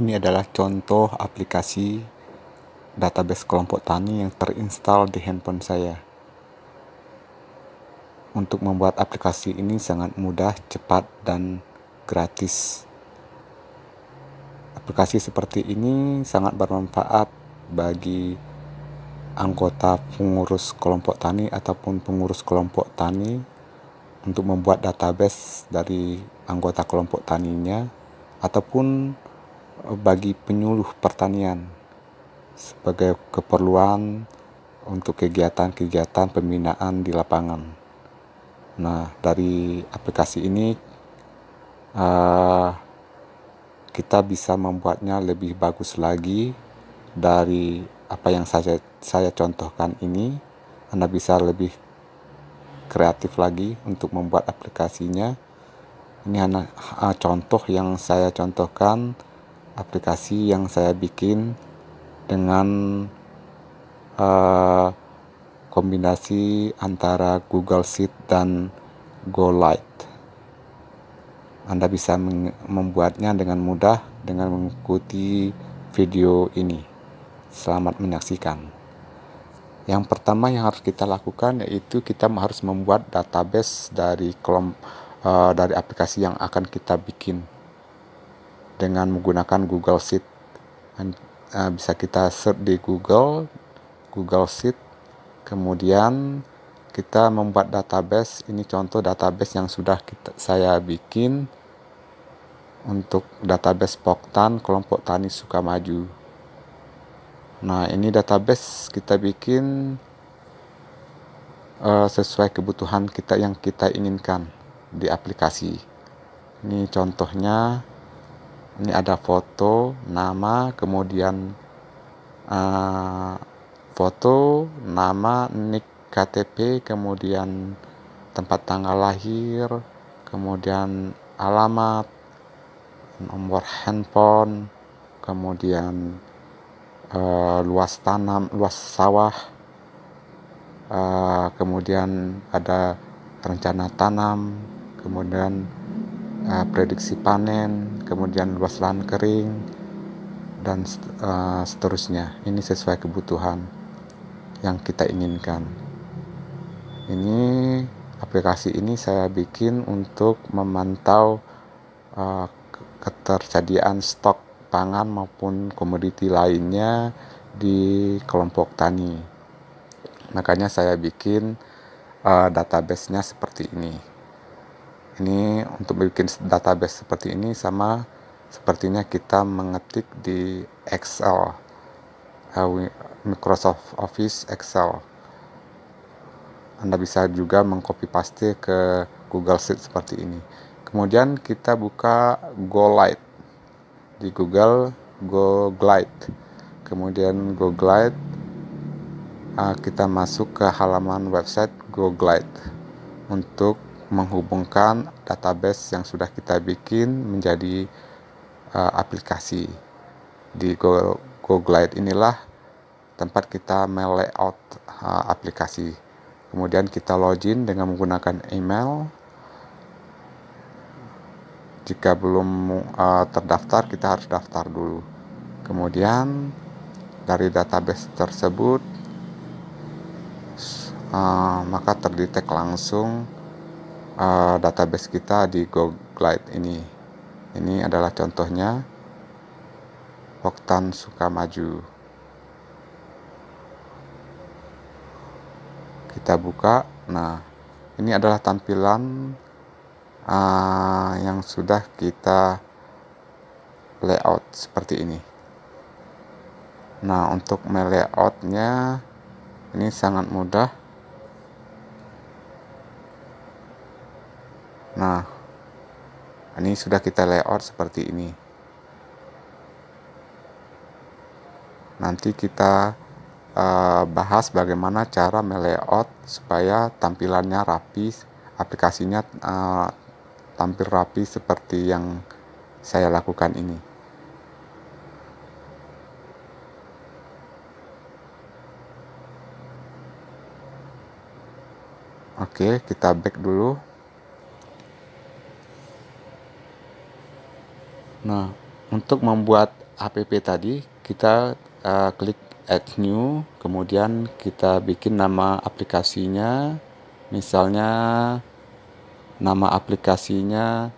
Ini adalah contoh aplikasi database kelompok tani yang terinstall di handphone saya. Untuk membuat aplikasi ini sangat mudah, cepat, dan gratis. Aplikasi seperti ini sangat bermanfaat bagi anggota pengurus kelompok tani ataupun pengurus kelompok tani untuk membuat database dari anggota kelompok taninya, ataupun bagi penyuluh pertanian sebagai keperluan untuk kegiatan-kegiatan pembinaan di lapangan. Nah, dari aplikasi ini kita bisa membuatnya lebih bagus lagi dari apa yang saya contohkan ini. Anda bisa lebih kreatif lagi untuk membuat aplikasinya. Ini hanya contoh yang saya contohkan, aplikasi yang saya bikin dengan kombinasi antara Google Sheet dan GoLite. Anda bisa membuatnya dengan mudah dengan mengikuti video ini. Selamat menyaksikan. Yang pertama yang harus kita lakukan yaitu kita harus membuat database dari aplikasi yang akan kita bikin dengan menggunakan Google Sheet. Bisa kita search di Google Sheet, kemudian kita membuat database. Ini contoh database yang sudah saya bikin untuk database Poktan Kelompok Tani Sukamaju. Nah, ini database kita bikin sesuai kebutuhan kita yang kita inginkan di aplikasi. Ini contohnya, ini ada foto, nama, kemudian foto, nama, nik KTP, kemudian tempat tanggal lahir, kemudian alamat, nomor handphone, kemudian luas tanam, luas sawah, kemudian ada rencana tanam, kemudian prediksi panen, kemudian luas lahan kering, dan seterusnya. Ini sesuai kebutuhan yang kita inginkan. Ini aplikasi ini saya bikin untuk memantau ketersediaan stok pangan maupun komoditi lainnya di kelompok tani. Makanya saya bikin database-nya seperti ini. Ini untuk bikin database seperti ini sama sepertinya kita mengetik di Excel, Microsoft Office Excel. Anda bisa juga mengcopy paste ke Google Sheet seperti ini. Kemudian kita buka GoLite di Google, GoGlide. Kemudian GoGlide, kita masuk ke halaman website GoGlide untuk menghubungkan database yang sudah kita bikin menjadi aplikasi. Di GoGlide inilah tempat kita melayout aplikasi. Kemudian kita login dengan menggunakan email. Jika belum terdaftar, kita harus daftar dulu. Kemudian dari database tersebut maka terdetek langsung database kita di GoGlide ini. Ini adalah contohnya, Poktan Sukamaju. Kita buka. Nah, ini adalah tampilan yang sudah kita layout seperti ini. Nah, untuk melayoutnya ini sangat mudah. Nah, ini sudah kita layout seperti ini. Nanti kita bahas bagaimana cara melayout supaya tampilannya rapi, aplikasinya tampil rapi seperti yang saya lakukan ini. Oke, kita back dulu. Nah, untuk membuat app tadi, kita klik add new, kemudian kita bikin nama aplikasinya, misalnya nama aplikasinya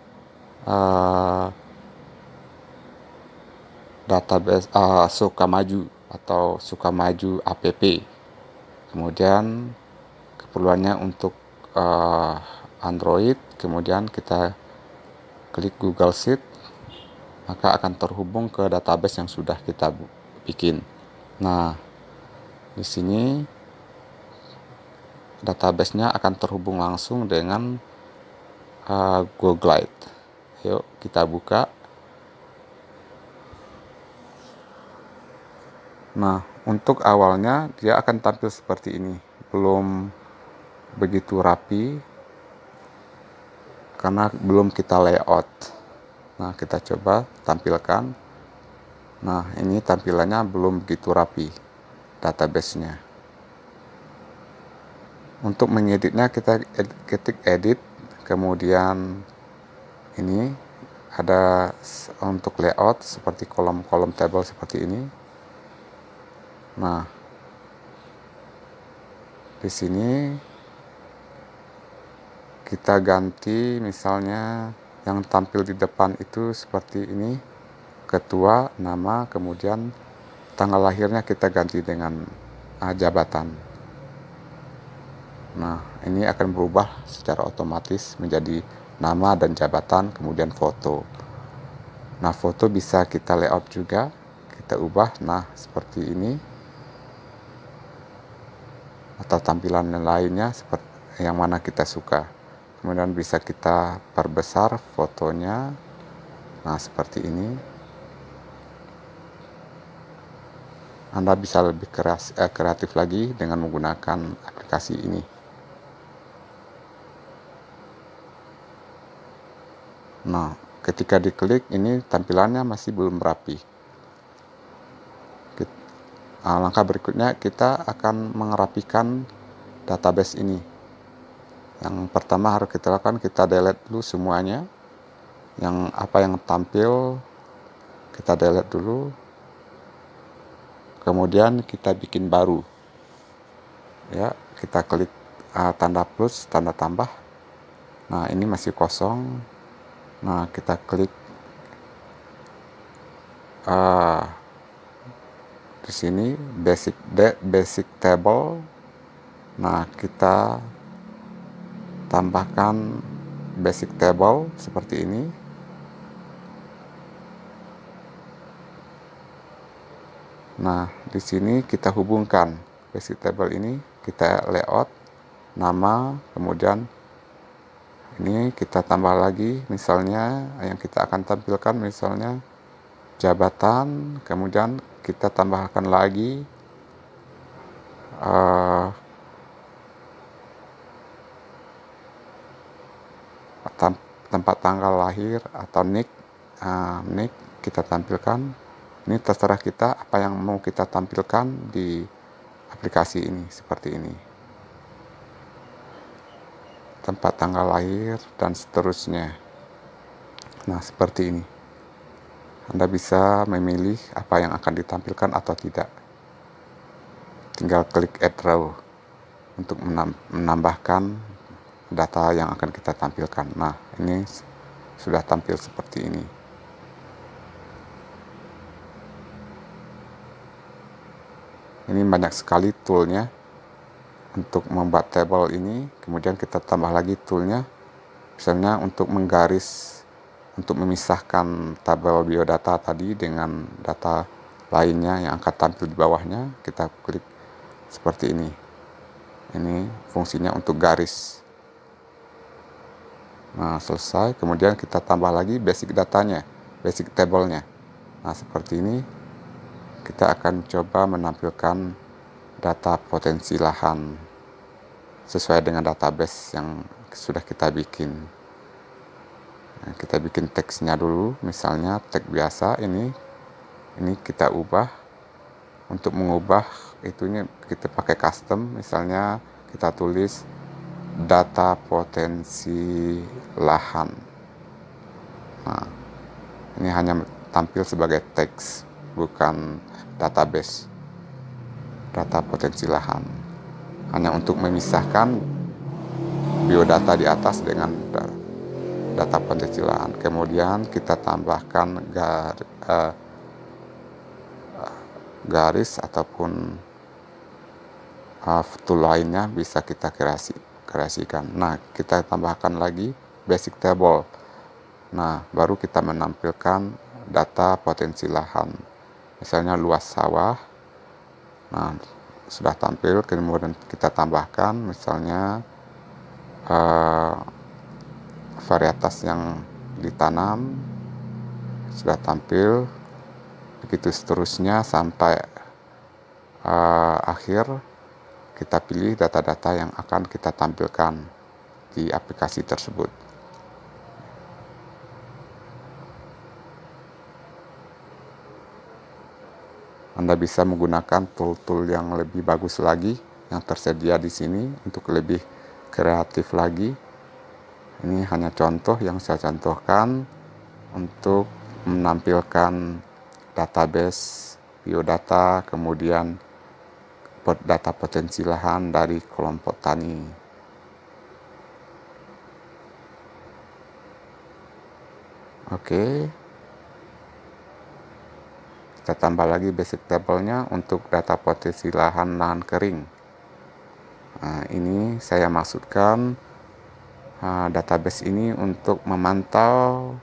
database Sukamaju atau Sukamaju app. Kemudian keperluannya untuk Android, kemudian kita klik Google Sheet, maka akan terhubung ke database yang sudah kita bikin. Nah, di sini database-nya akan terhubung langsung dengan Google Glide. Yuk kita buka. Nah, untuk awalnya dia akan tampil seperti ini, belum begitu rapi karena belum kita layout. Nah, kita coba tampilkan. Nah, ini tampilannya belum begitu rapi database-nya. Untuk mengeditnya kita ketik edit, kemudian ini ada untuk layout seperti kolom-kolom table seperti ini. Nah, di sini kita ganti misalnya yang tampil di depan itu seperti ini, ketua, nama, kemudian tanggal lahirnya kita ganti dengan jabatan. Nah, ini akan berubah secara otomatis menjadi nama dan jabatan, kemudian foto. Nah, foto bisa kita layout juga, kita ubah, nah seperti ini. Atau tampilan lainnya seperti yang mana kita suka. Kemudian bisa kita perbesar fotonya. Nah, seperti ini. Anda bisa lebih kreatif lagi dengan menggunakan aplikasi ini. Nah, ketika diklik ini tampilannya masih belum rapi. Langkah berikutnya kita akan mengerapikan database ini. Yang pertama harus kita lakukan, kita delete dulu semuanya. Yang apa yang tampil kita delete dulu. Kemudian kita bikin baru. Ya, kita klik tanda plus, tanda tambah. Nah, ini masih kosong. Nah, kita klik di sini basic table. Nah, kita tambahkan basic table seperti ini. Nah, di sini kita hubungkan basic table ini, kita layout nama, kemudian ini kita tambah lagi misalnya yang kita akan tampilkan misalnya jabatan, kemudian kita tambahkan lagi tempat tanggal lahir atau nick kita tampilkan. Ini terserah kita apa yang mau kita tampilkan di aplikasi ini, seperti ini. Tempat tanggal lahir dan seterusnya. Nah, seperti ini. Anda bisa memilih apa yang akan ditampilkan atau tidak. Tinggal klik add row untuk menambahkan data yang akan kita tampilkan. Nah, ini sudah tampil seperti ini. Ini banyak sekali toolnya untuk membuat table ini. Kemudian kita tambah lagi toolnya, misalnya untuk menggaris, untuk memisahkan tabel biodata tadi dengan data lainnya yang akan tampil di bawahnya. Kita klik seperti ini. Ini fungsinya untuk garis. Nah, selesai. Kemudian kita tambah lagi basic datanya, basic tablenya. Nah, seperti ini. Kita akan coba menampilkan data potensi lahan sesuai dengan database yang sudah kita bikin. Nah, kita bikin teksnya dulu, misalnya teks biasa ini kita ubah. Untuk mengubah itunya kita pakai custom, misalnya kita tulis data potensi lahan. Nah, ini hanya tampil sebagai teks. bukan database data potensi lahan, hanya untuk memisahkan biodata di atas dengan data potensi lahan. Kemudian kita tambahkan garis ataupun tool lainnya, bisa kita kreasikan. Nah, kita tambahkan lagi basic table. Nah, baru kita menampilkan data potensi lahan, misalnya luas sawah. Nah, sudah tampil. Kemudian kita tambahkan misalnya varietas yang ditanam, sudah tampil. Begitu seterusnya sampai akhir. Kita pilih data-data yang akan kita tampilkan di aplikasi tersebut. Anda bisa menggunakan tool-tool yang lebih bagus lagi yang tersedia di sini untuk lebih kreatif lagi. Ini hanya contoh yang saya contohkan untuk menampilkan database biodata, kemudian data potensi lahan dari kelompok tani. Oke. Kita tambah lagi basic table-nya untuk data potensi lahan kering. Nah, ini saya maksudkan database ini untuk memantau,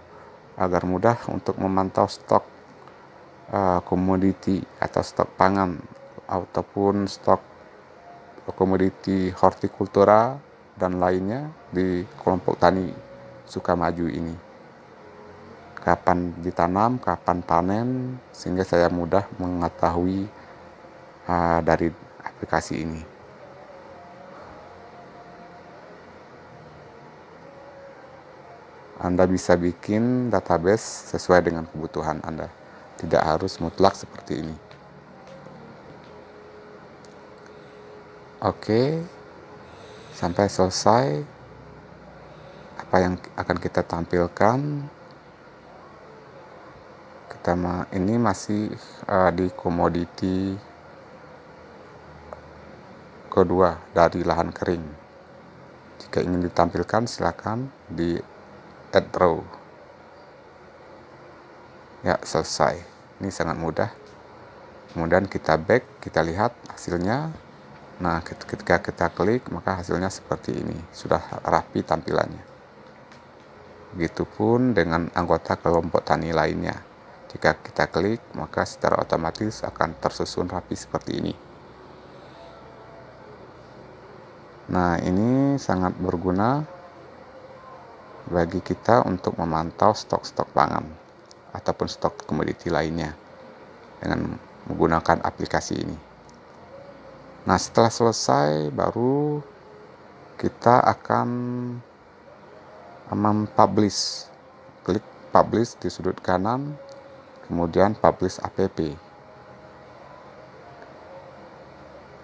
agar mudah untuk memantau stok komoditi atau stok pangan ataupun stok komoditi hortikultura dan lainnya di kelompok tani Sukamaju ini. Kapan ditanam, kapan panen, sehingga saya mudah mengetahui dari aplikasi ini. Anda bisa bikin database sesuai dengan kebutuhan Anda, tidak harus mutlak seperti ini. Oke, sampai selesai apa yang akan kita tampilkan. Ini masih di komoditi kedua dari lahan kering. Jika ingin ditampilkan, silakan di add row. Ya, selesai. Ini sangat mudah. Kemudian kita back, kita lihat hasilnya. Nah, ketika kita klik, maka hasilnya seperti ini. Sudah rapi tampilannya. Begitupun dengan anggota kelompok tani lainnya. Jika kita klik, maka secara otomatis akan tersusun rapi seperti ini. Nah, ini sangat berguna bagi kita untuk memantau stok-stok pangan ataupun stok komoditi lainnya dengan menggunakan aplikasi ini. Nah, setelah selesai, baru kita akan mempublish. Klik publish di sudut kanan, kemudian publish app.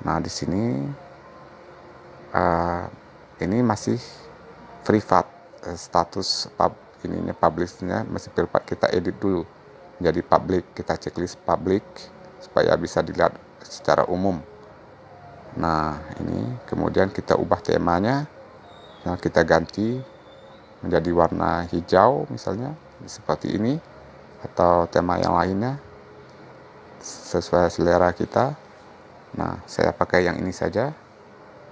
Nah, di sini ini masih privat, status publishnya masih privat. Kita edit dulu menjadi public. Kita checklist public supaya bisa dilihat secara umum. Nah, ini kemudian kita ubah temanya. Nah, kita ganti menjadi warna hijau misalnya seperti ini, atau tema yang lainnya sesuai selera kita. Nah, saya pakai yang ini saja.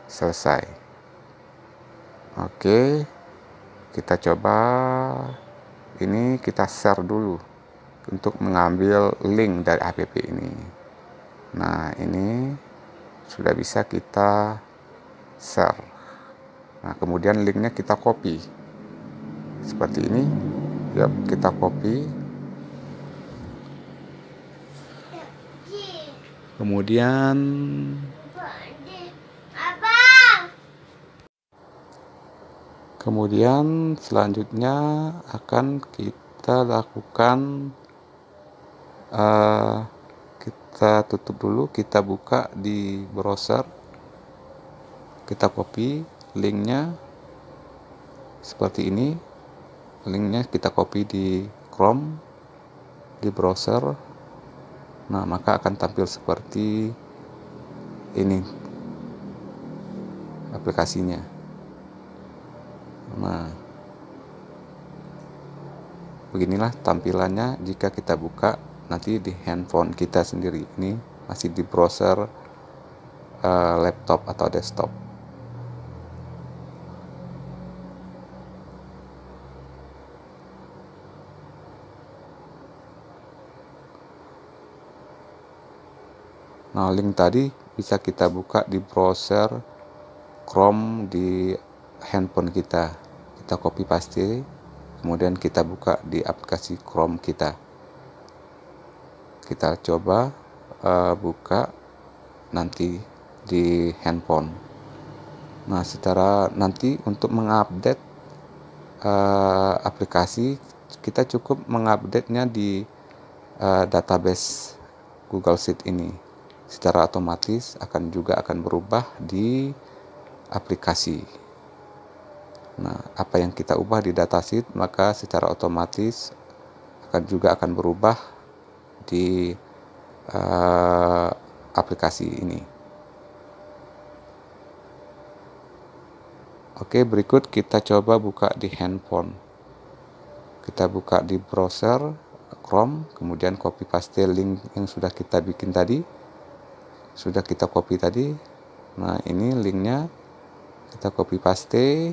Selesai. Oke, kita coba ini, kita share dulu untuk mengambil link dari app ini. Nah, ini sudah bisa kita share. Nah, kemudian linknya kita copy seperti ini. Yap, kita copy. Kemudian selanjutnya akan kita lakukan, kita tutup dulu, kita buka di browser, kita copy linknya seperti ini. Linknya kita copy di Chrome, di browser. Nah, maka akan tampil seperti ini aplikasinya. Nah, beginilah tampilannya jika kita buka nanti di handphone kita sendiri. Ini masih di browser laptop atau desktop. Nah, link tadi bisa kita buka di browser Chrome di handphone kita. Kita copy paste, kemudian kita buka di aplikasi Chrome kita. Kita coba buka nanti di handphone. Nah, secara nanti untuk mengupdate aplikasi, kita cukup mengupdate-nya di database Google Sheet ini. Secara otomatis akan berubah di aplikasi. Nah, apa yang kita ubah di datasheet maka secara otomatis akan berubah di aplikasi ini. Oke, berikut kita coba buka di handphone. Kita buka di browser Chrome, kemudian copy paste link yang sudah kita bikin tadi. Sudah kita copy tadi. Nah, ini linknya kita copy paste.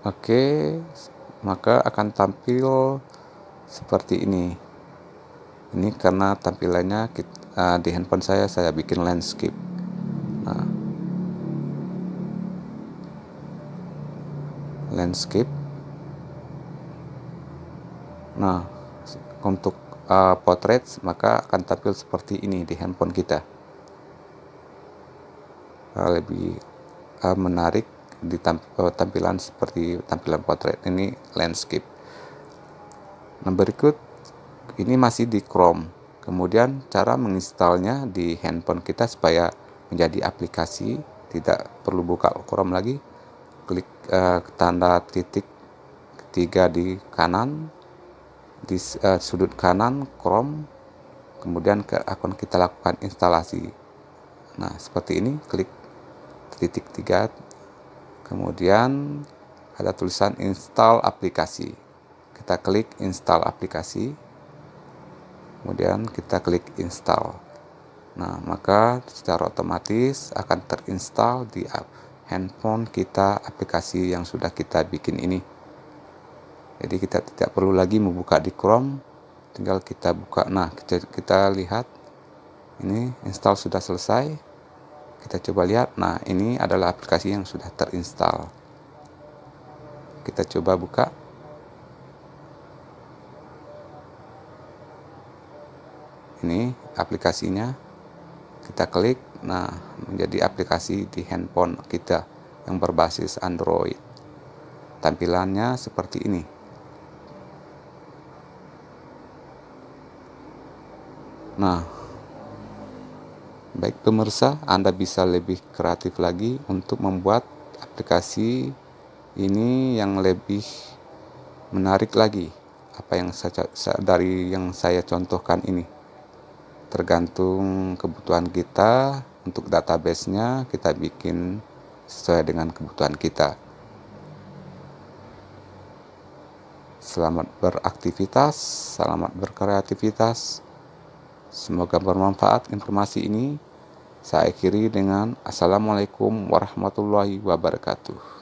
Oke, maka akan tampil seperti ini. Ini karena tampilannya di handphone saya bikin landscape. Nah, landscape. Nah, untuk portrait maka akan tampil seperti ini di handphone kita. Lebih menarik di tampilan seperti tampilan portrait ini landscape. Nah, berikut ini masih di Chrome. Kemudian cara menginstalnya di handphone kita supaya menjadi aplikasi, tidak perlu buka Chrome lagi. Klik tanda titik ketiga di kanan, di sudut kanan Chrome, kemudian akan kita lakukan instalasi. Nah, seperti ini, klik titik 3, kemudian ada tulisan install aplikasi. Kita klik install aplikasi, kemudian kita klik install. Nah, maka secara otomatis akan terinstall di handphone kita aplikasi yang sudah kita bikin ini. Jadi kita tidak perlu lagi membuka di Chrome, tinggal kita buka. Nah, kita lihat ini install sudah selesai. Kita coba lihat. Nah, ini adalah aplikasi yang sudah terinstall. Kita coba buka. Ini aplikasinya. Kita klik. Nah, menjadi aplikasi di handphone kita yang berbasis Android. Tampilannya seperti ini. Nah, baik pemirsa, Anda bisa lebih kreatif lagi untuk membuat aplikasi ini yang lebih menarik lagi. Apa yang dari yang saya contohkan ini, tergantung kebutuhan kita. Untuk database-nya kita bikin sesuai dengan kebutuhan kita. Selamat beraktivitas, selamat berkreativitas. Semoga bermanfaat informasi ini. Saya akhiri dengan Assalamualaikum warahmatullahi wabarakatuh.